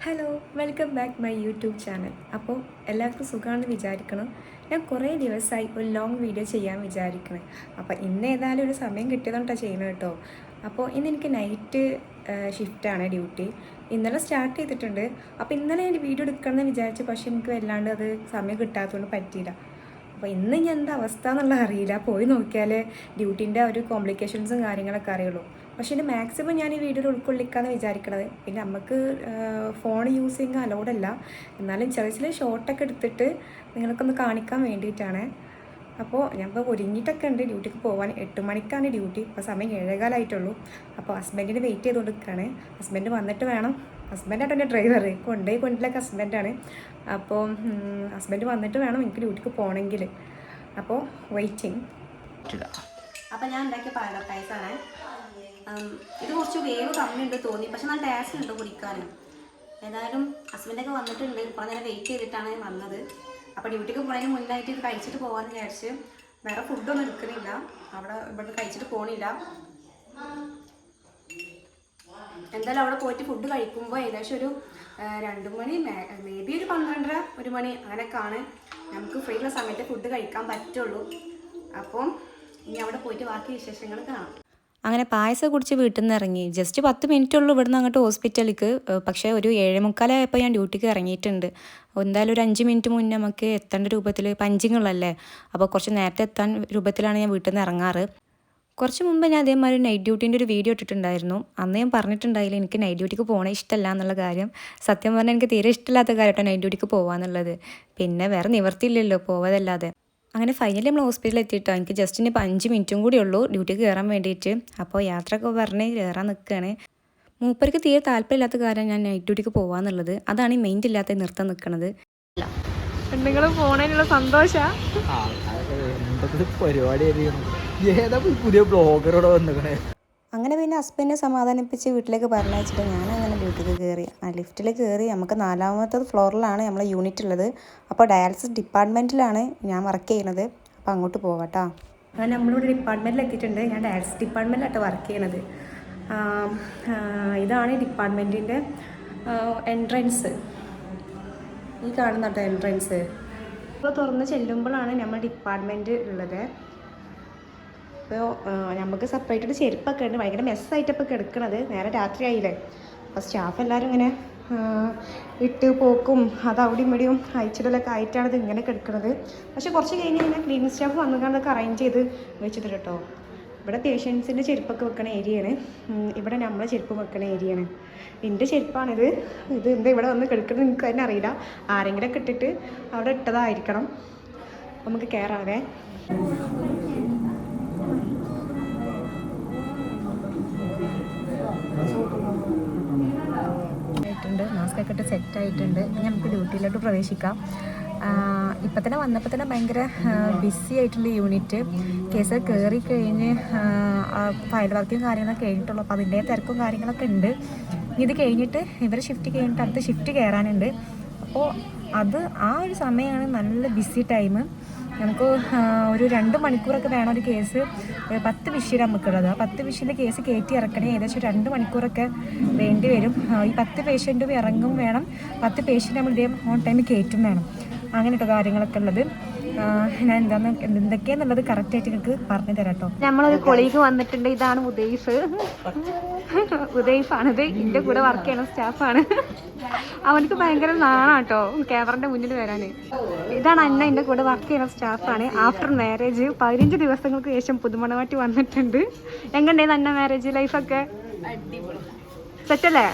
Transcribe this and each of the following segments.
Hello welcome back my YouTube channel. അപ്പോൾ എല്ലാവർക്കും സുഖമാണെന്ന് വിചാരിക്കണം. ഞാൻ കുറേ ദിവസമായി ഒരു ലോങ് വീഡിയോ ചെയ്യാൻ വിചാരിക്കണം. അപ്പോൾ ഇന്ന് ഏതായാലും ഒരു സമയം കിട്ടിയതുകൊണ്ടാണ് ചെയ്യുന്നത് കേട്ടോ. അപ്പോൾ ഇന്ന് എനിക്ക് നൈറ്റ് ഷിഫ്റ്റാണ് ഡ്യൂട്ടി. ഇന്നലെ സ്റ്റാർട്ട് ചെയ്തിട്ടുണ്ട്. അപ്പോൾ ഇന്നലെ ഞാൻ വീഡിയോ എടുക്കണമെന്ന് വിചാരിച്ചു, പക്ഷേ എനിക്ക് വല്ലാണ്ട് അത് സമയം കിട്ടാത്തതുകൊണ്ട് പറ്റിയില്ല. അപ്പോൾ ഇന്ന് ഞാൻ എന്താ അവസ്ഥ എന്നുള്ളത് അറിയില്ല. പോയി നോക്കിയാൽ ഡ്യൂട്ടീൻ്റെ ഒരു കോംപ്ലിക്കേഷൻസും കാര്യങ്ങളൊക്കെ അറിയുള്ളൂ. പക്ഷേ ഇത് മാക്സിമം ഞാൻ ഈ വീഡിയോയിൽ ഉൾക്കൊള്ളിക്കാമെന്ന് വിചാരിക്കണത്. പിന്നെ നമുക്ക് ഫോൺ യൂസ് ചെയ്യുക അലൗഡല്ല, എന്നാലും ചെറിയ ചെറിയ ഷോട്ടൊക്കെ എടുത്തിട്ട് നിങ്ങൾക്കൊന്ന് കാണിക്കാൻ വേണ്ടിയിട്ടാണ്. അപ്പോൾ ഞാൻ ഇപ്പോൾ ഒരുങ്ങിയിട്ടൊക്കെ ഉണ്ട് ഡ്യൂട്ടിക്ക് പോകാൻ. 8 മണിക്കാണ് ഡ്യൂട്ടി. ഇപ്പോൾ സമയം 7:15 അപ്പോൾ ഹസ്ബൻഡിന് വെയിറ്റ് ചെയ്തുകൊണ്ട് നിൽക്കുകയാണ്. ഹസ്ബൻഡ് വന്നിട്ട് വേണം. ഹസ്ബൻഡായിട്ട് എൻ്റെ ഡ്രൈവർ കൊണ്ടിലൊക്കെ ഹസ്ബൻഡാണ്. അപ്പോൾ ഹസ്ബൻഡ് വന്നിട്ട് വേണം എനിക്ക് ഡ്യൂട്ടിക്ക് പോകണമെങ്കിൽ. അപ്പോൾ വെയിറ്റിംഗ്. അപ്പോൾ ഞാൻ ഉണ്ടാക്കിയ പാലട പായസമാണ്. ഇത് കുറച്ച് വേവ് കമ്മിയുണ്ട് തോന്നി, പക്ഷെ നല്ല ടേസ്റ്റ് ഉണ്ട് കുടിക്കാനും. ഏതായാലും ഹസ്ബൻഡൊക്കെ വന്നിട്ടുണ്ട്. ഇപ്പോൾ നേരം വെയിറ്റ് ചെയ്തിട്ടാണ് വന്നത്. അപ്പോൾ ഡ്യൂട്ടിക്ക് പോകുന്നതിന് മുന്നായിട്ട് ഇത് കഴിച്ചിട്ട് പോകാമെന്ന് വിചാരിച്ച്. വേറെ ഫുഡൊന്നും എടുക്കുന്നില്ല, ഇവിടെ കഴിച്ചിട്ട് പോകണില്ല. എന്തായാലും അവിടെ പോയിട്ട് ഫുഡ് കഴിക്കുമ്പോൾ ഏകദേശം ഒരു 2 മണി, മേ ബി ഒരു 12:30 1 മണി അങ്ങനെയൊക്കെയാണ് നമുക്ക് ഫ്രീ ഉള്ള സമയത്ത് ഫുഡ് കഴിക്കാൻ പറ്റുള്ളൂ. അപ്പം ഇനി അവിടെ പോയിട്ട് ബാക്കി വിശേഷങ്ങൾ കാണാം. അങ്ങനെ പായസം കുടിച്ച് വീട്ടിൽ നിന്ന് ഇറങ്ങി. ജസ്റ്റ് 10 മിനിറ്റ് ഉള്ളൂ ഇവിടുന്ന് അങ്ങോട്ട് ഹോസ്പിറ്റലിലേക്ക്. പക്ഷേ ഒരു 7:45 ഞാൻ ഡ്യൂട്ടിക്ക് ഇറങ്ങിയിട്ടുണ്ട്. എന്തായാലും ഒരു 5 മിനിറ്റ് മുന്നേ നമുക്ക് എത്തേണ്ട രൂപത്തിൽ പഞ്ചിങ്ങുള്ളല്ലേ, അപ്പോൾ കുറച്ച് നേരത്തെ എത്താൻ രൂപത്തിലാണ് ഞാൻ വീട്ടിൽ നിന്ന് ഇറങ്ങാറ്. കുറച്ച് മുമ്പ് ഞാൻ അതേമാതിരി നൈറ്റ് ഡ്യൂട്ടീൻ്റെ ഒരു വീഡിയോ ഇട്ടിട്ടുണ്ടായിരുന്നു. അന്ന് ഞാൻ പറഞ്ഞിട്ടുണ്ടായില്ല എനിക്ക് നൈറ്റ് ഡ്യൂട്ടിക്ക് പോകണേ ഇഷ്ടമല്ല എന്നുള്ള കാര്യം. സത്യം പറഞ്ഞാൽ എനിക്ക് തീരെ ഇഷ്ടമില്ലാത്ത കാര്യമായിട്ടോ നൈറ്റ് ഡ്യൂട്ടിക്ക് പോകാമെന്നുള്ളത്. പിന്നെ വേറെ നിവർത്തിയില്ലല്ലോ പോവാതല്ലാതെ. അങ്ങനെ ഫൈനലി നമ്മൾ ഹോസ്പിറ്റലിൽ എത്തിയിട്ടോ. എനിക്ക് ജസ്റ്റ് ഇനി 5 മിനിറ്റും കൂടി ഉള്ളൂ ഡ്യൂട്ടിക്ക് കയറാൻ വേണ്ടിയിട്ട്. അപ്പോൾ യാത്രയൊക്കെ പറഞ്ഞ് കയറാൻ നിൽക്കുകയാണ്. മൂപ്പർക്ക് തീരെ താല്പര്യമില്ലാത്ത കാര്യം ഞാൻ നൈറ്റ് ഡ്യൂട്ടിക്ക് പോകാമെന്നുള്ളത്. അതാണ് ഈ മെയിൻ്റ് ഇല്ലാത്ത നിർത്താൻ നിൽക്കുന്നത്. നിങ്ങൾ പോണതിനുള്ള സന്തോഷമാണ്. പുതിയ ബ്ലോഗറോടെ വന്നിക്കണേ. അങ്ങനെ പിന്നെ ഹസ്ബൻഡിനെ സമാധാനിപ്പിച്ച് വീട്ടിലേക്ക് പറഞ്ഞയച്ചിട്ട് ഞാൻ അങ്ങനെ ഡ്യൂട്ടിക്ക് കയറി. ലിഫ്റ്റിൽ കയറി. നമുക്ക് 4ാമത്തെ ഫ്ലോറിലാണ് നമ്മളെ യൂണിറ്റ് ഉള്ളത്. അപ്പോൾ ഡയാലിസിസ് ഡിപ്പാർട്ട്മെൻറ്റിലാണ് ഞാൻ വർക്ക് ചെയ്യുന്നത്. അപ്പോൾ അങ്ങോട്ട് പോകാട്ടോ. അങ്ങനെ നമ്മളിവിടെ ഡിപ്പാർട്ട്മെൻറ്റിൽ എത്തിയിട്ടുണ്ട്. ഞാൻ ഡയാലിസിസ് ഡിപ്പാർട്ട്മെൻറ്റിലാട്ടോ വർക്ക് ചെയ്യണത്. ഇതാണ് ഈ ഡിപ്പാർട്ട്മെൻറ്റിൻ്റെ എൻട്രൻസ്. ഈ കാണുന്ന കേട്ടോ എൻട്രൻസ്. ഇപ്പോൾ തുറന്ന് ചെല്ലുമ്പോഴാണ് നമ്മൾ ഡിപ്പാർട്ട്മെൻറ്റ് ഉള്ളത്. അപ്പോൾ നമുക്ക് സെപ്പറേറ്റ് ചെരുപ്പൊക്കെ ഉണ്ട്. ഭയങ്കര മെസ്സായിട്ടപ്പോൾ കിടക്കണത്. നേരെ രാത്രി ആയില്ലേ. അപ്പോൾ സ്റ്റാഫ് എല്ലാവരും ഇങ്ങനെ ഇട്ട് പോക്കും അത് അവിടെയും ഇവിടെയും അയച്ചിടലൊക്കെ ആയിട്ടാണ് ഇത് ഇങ്ങനെ കിടക്കുന്നത്. പക്ഷേ കുറച്ച് കഴിഞ്ഞ് കഴിഞ്ഞാൽ ക്ലീനിങ് സ്റ്റാഫ് വന്നുകൊണ്ടൊക്കെ അറേഞ്ച് ചെയ്ത് വെച്ചിട്ട് കേട്ടോ. ഇവിടെ പേഷ്യൻസിൻ്റെ ചെരുപ്പൊക്കെ വെക്കണ ഏരിയയാണ്. ഇവിടെ നമ്മളെ ചെരുപ്പ് വെക്കണ ഏരിയയാണ്. എൻ്റെ ചെരുപ്പാണിത്. എന്താ ഇവിടെ വന്ന് കിടക്കുന്നത് എനിക്ക് തന്നെ അറിയില്ല. ആരെങ്കിലുമൊക്കെ ഇട്ടിട്ട് അവിടെ ഇട്ടതായിരിക്കണം. നമുക്ക് കയറാവേ. മാസ്ക് ഒക്കെ ഇട്ട് സെറ്റായിട്ടുണ്ട്. ഇനി നമുക്ക് ഡ്യൂട്ടിയിലോട്ട് പ്രവേശിക്കാം. ഇപ്പം തന്നെ വന്നപ്പോൾ തന്നെ ഭയങ്കര ബിസി ആയിട്ടുള്ള യൂണിറ്റ്. കേസ് കയറി കഴിഞ്ഞ് ഫയൽ വർക്കും കാര്യങ്ങളൊക്കെ കഴിഞ്ഞിട്ടുള്ളൂ. അപ്പോൾ അതിൻ്റെ തിരക്കും കാര്യങ്ങളൊക്കെ ഉണ്ട്. ഇത് കഴിഞ്ഞിട്ട് ഇവർ ഷിഫ്റ്റ് കഴിഞ്ഞിട്ട് അടുത്ത ഷിഫ്റ്റ് കയറാനുണ്ട്. അപ്പോൾ ആ ഒരു സമയമാണ് നല്ല ബിസി ടൈം. നമുക്ക് ഒരു 2 മണിക്കൂറൊക്കെ വേണം ഒരു കേസ്. 10 വിഷയം നമുക്കുള്ളത്. ആ 10 വിഷയത്തിൻ്റെ കേസ് കയറ്റി ഇറക്കണേ ഏകദേശം 2 മണിക്കൂറൊക്കെ വേണ്ടി വരും. ഈ 10 പേഷ്യൻറ്റും ഇറങ്ങും വേണം, 10 പേഷ്യൻ്റ് നമ്മൾ ഇതേ ഓൺ ടൈം കയറ്റും വേണം. അങ്ങനെയൊക്കെ കാര്യങ്ങളൊക്കെ ഉള്ളത്. ഞാൻ എന്തൊക്കെയാണെന്നുള്ളത് കറക്റ്റായിട്ട് നിങ്ങൾക്ക് പറഞ്ഞു തരാം കേട്ടോ. നമ്മളൊരു കൊളീഗ് വന്നിട്ടുണ്ട്. ഇതാണ് ഉദയ്ഫാണിത്. എൻ്റെ കൂടെ വർക്ക് ചെയ്യണ സ്റ്റാഫാണ്. അവനക്ക് ഭയങ്കര നാണാട്ടോ ക്യാമറൻ്റെ മുന്നിൽ വരാൻ. ഇതാണ് അന്ന, എൻ്റെ കൂടെ വർക്ക് ചെയ്യുന്ന സ്റ്റാഫാണ്. ആഫ്റ്റർ മാരേജ് 15 ദിവസങ്ങൾക്ക് ശേഷം പുതുമണമാറ്റി വന്നിട്ടുണ്ട്. എങ്ങനെയുണ്ടായിരുന്നു അന്ന മാരേജ് ലൈഫൊക്കെ? സെറ്റല്ലേ?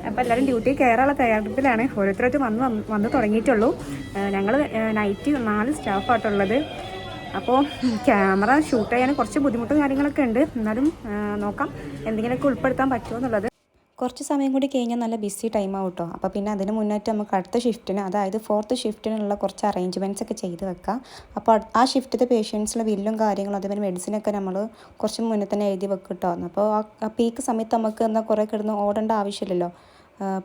അപ്പോൾ എല്ലാവരും ഡ്യൂട്ടി കയറാനുള്ള തയ്യാറെടുപ്പിലാണ്. ഓരോരുത്തരായിട്ട് വന്ന് തുടങ്ങിയിട്ടുള്ളൂ. ഞങ്ങൾ നൈറ്റ് 4 സ്റ്റാഫായിട്ടുള്ളത്. അപ്പോൾ ക്യാമറ ഷൂട്ട് ചെയ്യാൻ കുറച്ച് ബുദ്ധിമുട്ടും കാര്യങ്ങളൊക്കെ ഉണ്ട്. എന്നാലും നോക്കാം എന്തെങ്കിലുമൊക്കെ ഉൾപ്പെടുത്താൻ പറ്റുമോ എന്നുള്ളത്. കുറച്ച് സമയം കൂടി കഴിഞ്ഞാൽ നല്ല ബിസി ടൈം ആവും കേട്ടോ. അപ്പോൾ പിന്നെ അതിന് മുന്നായിട്ട് നമുക്ക് അടുത്ത ഷിഫ്റ്റിന്, അതായത് 4th ഷിഫ്റ്റിനുള്ള കുറച്ച് അറേഞ്ച്മെൻറ്റ്സ് ഒക്കെ ചെയ്ത് വെക്കാം. അപ്പോൾ ആ ഷിഫ്റ്റിലെ പേഷ്യൻസിലെ ബില്ലും കാര്യങ്ങളും അതേപോലെ മെഡിസിനൊക്കെ നമ്മൾ കുറച്ച് മുന്നേ തന്നെ എഴുതി വെക്കും കേട്ടോ. അപ്പോൾ ആ പീക്ക് സമയത്ത് നമുക്ക് എന്നാൽ കുറേ കിടന്ന് ഓടേണ്ട ആവശ്യമില്ലല്ലോ.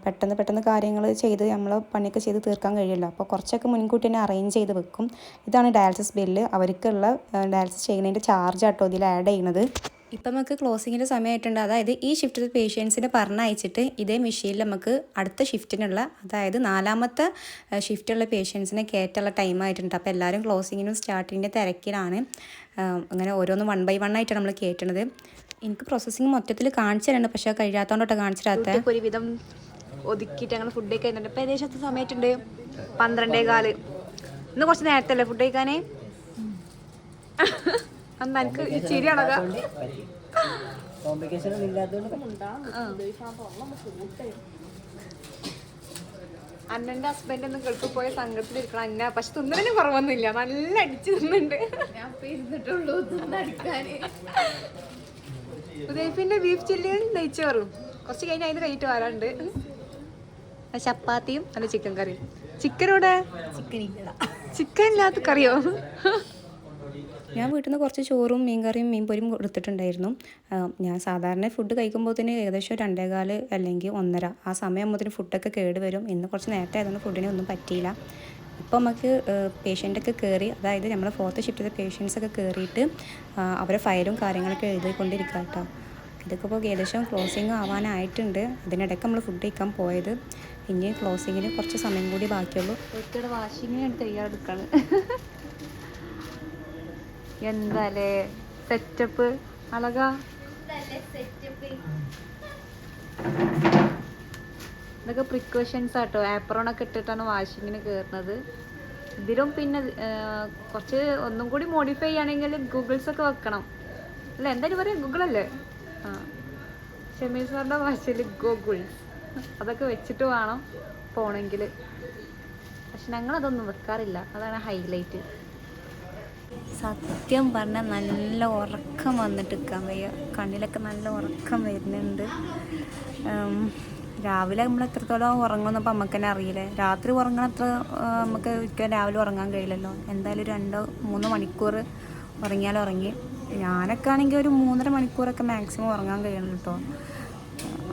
പെട്ടെന്ന് കാര്യങ്ങൾ ചെയ്ത് നമ്മൾ പണിയൊക്കെ ചെയ്ത് തീർക്കാൻ കഴിയുമല്ലോ. അപ്പോൾ കുറച്ചൊക്കെ മുൻകൂട്ടി തന്നെ അറേഞ്ച് ചെയ്ത് വെക്കും. ഇതാണ് ഡയാലിസിസ് ബില്ല്. അവർക്കുള്ള ഡയാലിസിസ് ചെയ്യുന്നതിൻ്റെ ചാർജ് ആട്ടോ ഇതിൽ ആഡ് ചെയ്യുന്നത്. ഇപ്പം നമുക്ക് ക്ലോസിങ്ങിൻ്റെ സമയമായിട്ടുണ്ട്. അതായത് ഈ ഷിഫ്റ്റിൽ പേഷ്യൻസിനെ പറഞ്ഞയച്ചിട്ട് ഇതേ മെഷീനിൽ നമുക്ക് അടുത്ത ഷിഫ്റ്റിനുള്ള, അതായത് 4ാമത്തെ ഷിഫ്റ്റുള്ള പേഷ്യൻസിനെ കയറ്റുള്ള ടൈമായിട്ടുണ്ട്. അപ്പോൾ എല്ലാവരും ക്ലോസിങ്ങിനും സ്റ്റാർട്ടിങ്ങിൻ്റെ തിരക്കിലാണ്. അങ്ങനെ ഓരോന്ന് 1 by 1 ആയിട്ടാണ് നമ്മൾ കയറ്റുന്നത്. എനിക്ക് പ്രോസസ്സിങ് മൊത്തത്തിൽ കാണിച്ചു തരുന്നുണ്ട്, പക്ഷേ കഴിയാത്തതുകൊണ്ടോ കാണിച്ചു തരാത്ത. ഒരുവിധം ഒതുക്കിയിട്ട് ഞങ്ങൾ ഫുഡ് കഴിക്കുന്നുണ്ട്. ഇപ്പോൾ ഏകദേശം എത്ര സമയമായിട്ടുണ്ട്? 12:15. ഇന്ന് കുറച്ച് നേരത്തെ അല്ലേ ഫുഡ് കഴിക്കാനേ? അന്ന് എനിക്ക് ചിരിയാണോ? അന്നന്റെ ഹസ്ബൻഡ് ഒന്ന് ഗൾഫിൽ പോയ സങ്കടത്തിലിരിക്കണം അന്ന. പക്ഷെ തിന്നതിന് കുറവൊന്നുമില്ല, നല്ല അടിച്ചു തിന്നുന്നുണ്ട്. ഉദയഫിന്റെ ബീഫ് ചില്ലിയും നെയ്ച്ചോറും കുറച്ച് കഴിഞ്ഞ് അതിന് കഴിഞ്ഞിട്ട് വരാറുണ്ട്. ചപ്പാത്തിയും അല്ല ചിക്കൻ കറിയും. ചിക്കനോടെ ചിക്കൻ ഇല്ലാത്ത കറിയോ? ഞാൻ വീട്ടിൽ നിന്ന് കുറച്ച് ചോറും മീൻകറിയും മീൻപൊരിയും കൊടുത്തിട്ടുണ്ടായിരുന്നു. ഞാൻ സാധാരണ ഫുഡ് കഴിക്കുമ്പോഴത്തേന് ഏകദേശം 2:15 അല്ലെങ്കിൽ 1:30 ആ സമയമാകുമ്പോഴത്തേന് ഫുഡൊക്കെ കേട് വരും. ഇന്ന് കുറച്ച് നേരത്തെ ആയതുകൊണ്ട് ഫുഡിനെ ഒന്നും പറ്റിയില്ല. ഇപ്പോൾ നമുക്ക് പേഷ്യൻ്റൊക്കെ കയറി, അതായത് നമ്മൾ 4th ഷിഫ്റ്റിലെ പേഷ്യൻസൊക്കെ കയറിയിട്ട് അവരെ ഫയലും കാര്യങ്ങളൊക്കെ എഴുതിക്കൊണ്ടിരിക്കുക കേട്ടോ. ഇതൊക്കെ ഇപ്പോൾ ഏകദേശം ക്ലോസിങ് ആവാനായിട്ടുണ്ട്. ഇതിനിടയ്ക്ക് നമ്മൾ ഫുഡ് കഴിക്കാൻ പോയത്. ഇനി ക്ലോസിങ്ങിന് കുറച്ച് സമയം കൂടി ബാക്കിയുള്ളൂ. ഒരിക്കലും വാഷിങ്ങിന് തയ്യാറെടുക്കാണ്. എന്താലേ സെറ്റപ്പ് അളകാ. ഇതൊക്കെ പ്രിക്കോഷൻസ് ആട്ടോ. ആപ്രോണൊക്കെ ഇട്ടിട്ടാണ് വാഷിങ്ങിന് കയറുന്നത്. ഇതിലും പിന്നെ കുറച്ച് ഒന്നും കൂടി മോഡിഫൈ ചെയ്യുകയാണെങ്കിൽ ഗൂഗിൾസൊക്കെ വെക്കണം അല്ല, എന്തായാലും പറയാം ഗൂഗിളല്ലേ? ആ, ഷമീർ സാറിൻ്റെ ഭാഷയിൽ ഗൂഗിൾസ് അതൊക്കെ വെച്ചിട്ട് വേണം പോണെങ്കിൽ. പക്ഷെ ഞങ്ങളതൊന്നും വെക്കാറില്ല, അതാണ് ഹൈലൈറ്റ്. സത്യം പറഞ്ഞാൽ നല്ല ഉറക്കം വന്നിട്ട് നിൽക്കാൻ വയ്യ. കണ്ണിലൊക്കെ നല്ല ഉറക്കം വരുന്നുണ്ട്. രാവിലെ നമ്മൾ എത്രത്തോളം ഉറങ്ങുമെന്നപ്പോൾ നമുക്ക് തന്നെ അറിയില്ലേ. രാത്രി ഉറങ്ങണത്ര നമുക്ക് ഒരിക്കലും രാവിലെ ഉറങ്ങാൻ കഴിയില്ലല്ലോ. എന്തായാലും 2-3 മണിക്കൂർ ഉറങ്ങിയാലും ഉറങ്ങി. ഞാനൊക്കെ ആണെങ്കിൽ ഒരു 3.5 മണിക്കൂറൊക്കെ മാക്സിമം ഉറങ്ങാൻ കഴിയുള്ളൂ കേട്ടോ.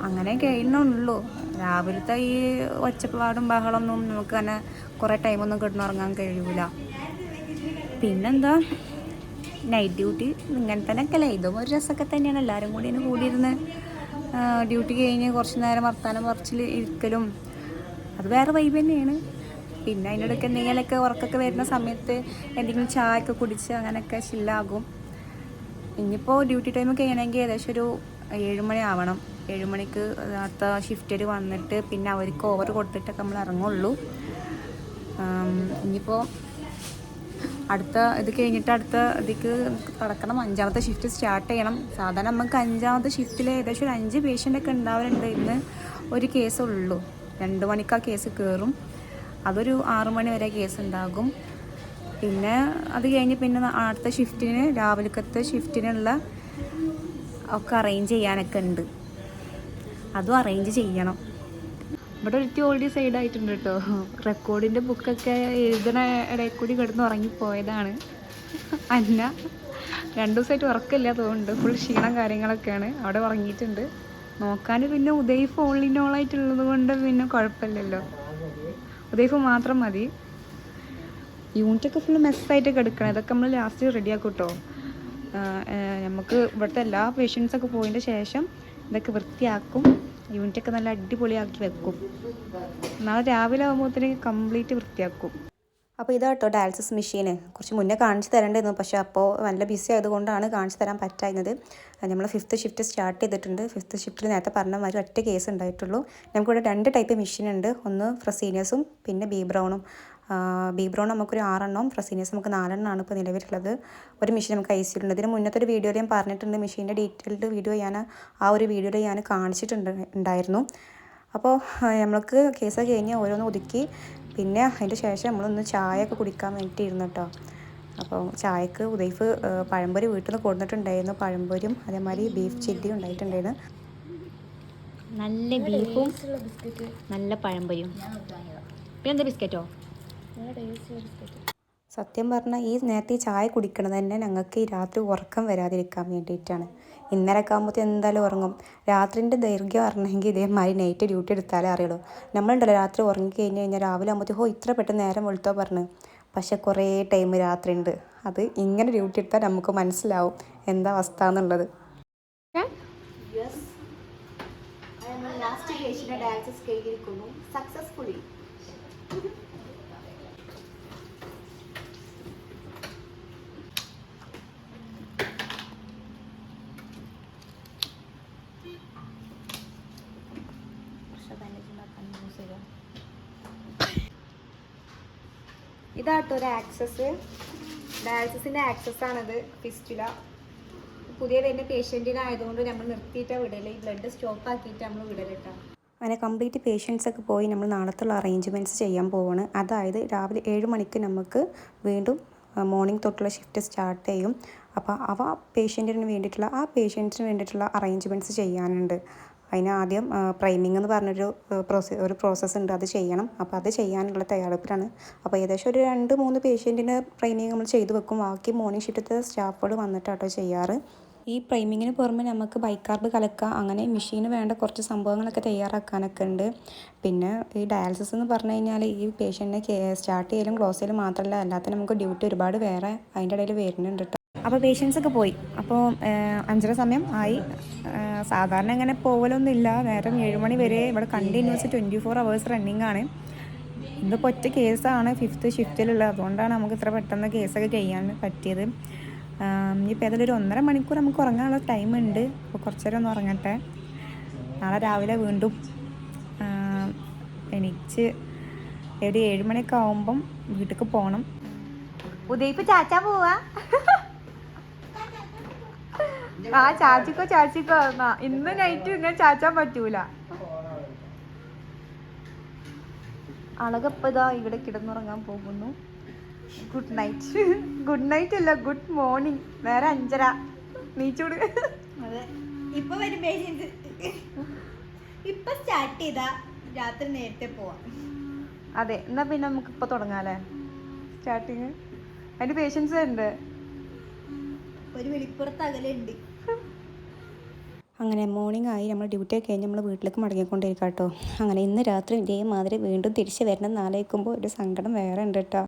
അങ്ങനെ കഴിയുന്നുള്ളൂ. രാവിലത്തെ ഈ ഒച്ചപ്പാടും ബഹളമൊന്നും നമുക്ക് തന്നെ കുറേ ടൈമൊന്നും കിടന്നുറങ്ങാൻ കഴിയൂല. പിന്നെന്താ, നൈറ്റ് ഡ്യൂട്ടി ഇങ്ങനെ തന്നെയൊക്കെ അല്ലേ. ഇതും ഒരു രസമൊക്കെ തന്നെയാണ്. എല്ലാവരും കൂടിയിരുന്ന് ഡ്യൂട്ടി കഴിഞ്ഞ് കുറച്ച് നേരം വർത്താനം പറച്ചിൽ ഇരിക്കലും അത് വേറെ വൈബ് തന്നെയാണ്. പിന്നെ അതിൻ്റെ ഇടയ്ക്ക് എന്തെങ്കിലുമൊക്കെ ഉറക്കൊക്കെ വരുന്ന സമയത്ത് എന്തെങ്കിലും ചായ ഒക്കെ കുടിച്ച് അങ്ങനെയൊക്കെ ചില്ലാകും. ഇനിയിപ്പോൾ ഡ്യൂട്ടി ടൈം കഴിയണമെങ്കിൽ ഏകദേശം ഒരു 7 മണി ആവണം. 7 മണിക്ക് അടുത്ത ഷിഫ്റ്റിൽ വന്നിട്ട് പിന്നെ അവർക്ക് ഓവർ കൊടുത്തിട്ടൊക്കെ നമ്മൾ ഇറങ്ങുള്ളൂ. ഇനിയിപ്പോൾ അടുത്ത ഇത് കഴിഞ്ഞിട്ട് അടുത്ത ഇതിക്ക് കടക്കണം. 5ാമത്തെ ഷിഫ്റ്റ് സ്റ്റാർട്ട് ചെയ്യണം. സാധാരണ നമുക്ക് 5ാമത്തെ ഷിഫ്റ്റിൽ ഏകദേശം ഒരു 5 പേഷ്യൻ്റൊക്കെ ഉണ്ടാവാറുണ്ട്. ഇന്ന് ഒരു കേസുള്ളൂ. 2 മണിക്ക് ആ കേസ് കയറും. അതൊരു 6 മണി വരെ കേസ് ഉണ്ടാകും. പിന്നെ അത് കഴിഞ്ഞ് പിന്നെ അടുത്ത ഷിഫ്റ്റിന് രാവിലത്തെ ഷിഫ്റ്റിനുള്ള ഒക്കെ അറേഞ്ച് ചെയ്യാനൊക്കെ ഉണ്ട്. അതും അറേഞ്ച് ചെയ്യണം. ഇവിടെ ഒരുത്തി ഓൾറെഡി സൈഡായിട്ടുണ്ട് കേട്ടോ. റെക്കോർഡിൻ്റെ ബുക്കൊക്കെ എഴുതണ ഇടയിൽ കൂടി കിടന്ന് ഉറങ്ങിപ്പോയതാണ്. അന്ന 2 ദിവസമായിട്ട് ഉറക്കമില്ല തോന്നുന്നുണ്ട്. ഫുൾ ക്ഷീണം കാര്യങ്ങളൊക്കെയാണ്. അവിടെ ഉറങ്ങിയിട്ടുണ്ട്. നോക്കാൻ പിന്നെ ഉദയ്ഫ് ഓൺലിനോളായിട്ടുള്ളത് കൊണ്ട് പിന്നെ കുഴപ്പമില്ലല്ലോ. ഉദയ്ഫ് മാത്രം മതി. യൂണിറ്റൊക്കെ ഫുൾ മെസ്സായിട്ടൊക്കെ എടുക്കണം. ഇതൊക്കെ നമ്മൾ ലാസ്റ്റ് റെഡിയാക്കും കേട്ടോ. നമുക്ക് ഇവിടുത്തെ എല്ലാ പേഷ്യൻസൊക്കെ പോയതിൻ്റെ ശേഷം ഇതൊക്കെ വൃത്തിയാക്കും. യൂണിറ്റൊക്കെ നല്ല അടിപൊളിയാക്കി വെക്കും. നാളെ രാവിലെ ആകുമ്പോഴത്തേക്ക് കംപ്ലീറ്റ് വൃത്തിയാക്കും. അപ്പോൾ ഇതാട്ടോ ഡയാലിസിസ് മെഷീന്. കുറച്ച് മുന്നേ കാണിച്ചു തരേണ്ടിയിരുന്നു, പക്ഷേ അപ്പോൾ നല്ല ബിസി ആയതുകൊണ്ടാണ് കാണിച്ചു തരാൻ പറ്റായിരുന്നത്. നമ്മൾ 5th ഷിഫ്റ്റ് സ്റ്റാർട്ട് ചെയ്തിട്ടുണ്ട്. 5th ഷിഫ്റ്റിൽ നേരത്തെ പറഞ്ഞ മാതിരി ഒറ്റ കേസ് ഉണ്ടായിട്ടുള്ളൂ. നമുക്കിവിടെ 2 ടൈപ്പ് മെഷീൻ ഉണ്ട്. ഒന്ന് ഫ്രസീനിയസും പിന്നെ ബി ബ്രൗണും. ബി ബ്രൗൺ നമുക്കൊരു 6 എണ്ണവും ഫ്രസീനിയസ് നമുക്ക് 4 എണ്ണമാണ് ഇപ്പോൾ നിലവിലുള്ളത്. ഒരു മെഷീൻ നമുക്ക് ഐസിയുണ്ട്. ഇതിന് മുന്നത്തെ ഒരു വീഡിയോയിൽ ഞാൻ പറഞ്ഞിട്ടുണ്ട്. മെഷീൻ്റെ ഡീറ്റെയിൽഡ് വീഡിയോ ആ ഒരു വീഡിയോയിൽ ഞാൻ കാണിച്ചിട്ടുണ്ടായിരുന്നു. അപ്പോൾ നമ്മൾക്ക് കേസ് കഴിഞ്ഞ് ഓരോന്ന് ഒതുക്കി പിന്നെ അതിൻ്റെ ശേഷം നമ്മളൊന്ന് ചായ ഒക്കെ കുടിക്കാൻ വേണ്ടിയിട്ട് ഇരുന്നു കേട്ടോ. അപ്പോൾ ചായക്ക് ഉദയ്ഫ് പഴംപൊരി വീട്ടിൽ നിന്ന് കൊടുത്തിട്ടുണ്ടായിരുന്നു. പഴംപൊരിയും അതേമാതിരി ബീഫ് ചില്ലിയും ഉണ്ടായിട്ടുണ്ടായിരുന്നു. നല്ല ബീഫും നല്ല പഴംപൊരിയും. പിന്നെ എന്താ ബിസ്ക്കറ്റോ? സത്യം പറഞ്ഞാൽ ഈ നേരത്തെ ചായ കുടിക്കണത് തന്നെ ഞങ്ങൾക്ക് ഈ രാത്രി ഉറക്കം വരാതിരിക്കാൻ വേണ്ടിയിട്ടാണ്. ഇന്നലെയൊക്കെ ആകുമ്പോൾ എന്തായാലും ഉറങ്ങും. രാത്രിൻ്റെ ദൈർഘ്യം അറിയണമെങ്കിൽ ഇതേമാതിരി നൈറ്റ് ഡ്യൂട്ടി എടുത്താലേ അറിയുള്ളൂ. നമ്മളുണ്ടല്ലോ രാത്രി ഉറങ്ങിക്കഴിഞ്ഞ് കഴിഞ്ഞാൽ രാവിലെ ആകുമ്പോഴത്തേക്കും ഇത്ര പെട്ടെന്ന് നേരം വെളുത്തോ പറഞ്ഞു. പക്ഷെ കുറേ ടൈം രാത്രി ഉണ്ട്. അത് ഇങ്ങനെ ഡ്യൂട്ടി എടുത്താൽ നമുക്ക് മനസ്സിലാവും എന്താ അവസ്ഥ എന്നുള്ളത്. കഴിഞ്ഞിരിക്കുന്നു സക്സസ്ഫുള്ളി. ഇതാട്ടോ ഒരു ആക്സസ്, ഡയാലിസിസിൻ്റെ ആക്സസ് ആണത്. ഫിസ്റ്റുല പുതിയ വരുന്ന പേഷ്യൻറ്റിനായതുകൊണ്ട് നമ്മൾ നിർത്തിയിട്ടാണ് വിടൽ, ബ്ലഡ് സ്റ്റോപ്പ് ആക്കിയിട്ട് നമ്മൾ വിടലിട്ടോ. അങ്ങനെ കംപ്ലീറ്റ് പേഷ്യൻസ് ഒക്കെ പോയി നമ്മൾ നാളത്തുള്ള അറേഞ്ച്മെൻറ്റ്സ് ചെയ്യാൻ പോവാണ്. അതായത് രാവിലെ 7 മണിക്ക് നമുക്ക് വീണ്ടും മോർണിംഗ് തൊട്ടുള്ള ഷിഫ്റ്റ് സ്റ്റാർട്ട് ചെയ്യും. അപ്പോൾ പേഷ്യൻറ്റിന് വേണ്ടിയിട്ടുള്ള അറേഞ്ച്മെൻറ്റ്സ് ചെയ്യാനുണ്ട്. അതിന് ആദ്യം പ്രൈമിംഗ് എന്ന് പറഞ്ഞൊരു പ്രോസസ്സ് ഉണ്ട്, അത് ചെയ്യണം. അപ്പോൾ അത് ചെയ്യാനുള്ള തയ്യാറെടുപ്പിലാണ്. അപ്പോൾ ഏകദേശം ഒരു 2-3 പേഷ്യൻറ്റിന് പ്രൈമിങ് നമ്മൾ ചെയ്തു വെക്കും. ബാക്കി മോർണിംഗ് ഷിഫ്റ്റത്തെ സ്റ്റാഫുകൾ വന്നിട്ടാട്ടോ ചെയ്യാറ്. ഈ പ്രൈമിങ്ങിന് പുറമെ നമുക്ക് ബൈക്കാർബ് കലക്കുക, അങ്ങനെ മെഷീന് വേണ്ട കുറച്ച് സംഭവങ്ങളൊക്കെ തയ്യാറാക്കാനൊക്കെ ഉണ്ട്. പിന്നെ ഈ ഡയാലിസിസ് എന്ന് പറഞ്ഞു കഴിഞ്ഞാൽ ഈ പേഷ്യൻറ്റിനെ സ്റ്റാർട്ട് ചെയ്യലും ക്ലോസ് ചെയ്യലും മാത്രമല്ല, എല്ലാത്തിനും നമുക്ക് ഡ്യൂട്ടി ഒരുപാട് വേറെ അതിൻ്റെ ഇടയിൽ വരുന്നുണ്ട് കേട്ടോ. അപ്പോൾ പേഷ്യൻസൊക്കെ പോയി. അപ്പോൾ 5:30 സമയം ആയി. സാധാരണ അങ്ങനെ പോകലൊന്നുമില്ല, നേരം 7 മണി വരെ ഇവിടെ കണ്ടിന്യൂസ് 24 hours റണ്ണിങ് ആണ്. ഇന്നിപ്പോൾ ഒറ്റ കേസാണ് 5th ഷിഫ്റ്റിലുള്ളത്, അതുകൊണ്ടാണ് നമുക്ക് ഇത്ര പെട്ടെന്ന് കേസൊക്കെ ചെയ്യാൻ പറ്റിയത്. ഇനിയിപ്പോൾ ഏതായാലും ഒരു 1.5 മണിക്കൂർ നമുക്ക് ഉറങ്ങാനുള്ള ടൈം ഉണ്ട്. അപ്പോൾ കുറച്ച് നേരം ഒന്ന് ഉറങ്ങട്ടെ. നാളെ രാവിലെ വീണ്ടും എണീച്ച് ഒരു 7 മണിയൊക്കെ ആകുമ്പം വീട്ടിലേക്ക് പോകണം. ഉദയിപ്പ് ചാച്ചാ പോവാ. ചാച്ചിക്കോ ഇന്ന് നൈറ്റ് ഇങ്ങനെ ചാച്ചാൻ പറ്റൂല. അളകപ്പതാ ഇവിടെ കിടന്നുറങ്ങാൻ പോകുന്നു. Good night. ഗുഡ് നൈറ്റ് അല്ല, ഗുഡ് മോർണിംഗ്. നേരെ 5:30 നീച്ചൂട്. അതെ, ഇപ്പൊ വരും പേഷ്യൻസ്. ഇപ്പൊ സ്റ്റാർട്ട് ചെയ്താ രാത്രി നേരത്തെ പോവാം. അതെ, എന്നാ പിന്നെ നമുക്ക് ഇപ്പൊ തുടങ്ങാല്ലേ സ്റ്റാർട്ടിങ്. അതിന്റെ പേഷ്യൻസ് ഉണ്ട്, ഒരു വെളിപ്പുറത്ത് അകലുണ്ട്. അങ്ങനെ മോർണിംഗ് ആയി, നമ്മൾ ഡ്യൂട്ടി കഴിഞ്ഞ് നമ്മൾ വീട്ടിലേക്ക് മടങ്ങിക്കൊണ്ടിരിക്കാം കേട്ടോ. അങ്ങനെ ഇന്ന് രാത്രി ഇതേമാതിരി വീണ്ടും തിരിച്ച് വരണം എന്നാലോചിക്കുമ്പോൾ ഒരു സങ്കടം വേറെ ഉണ്ട് കേട്ടോ.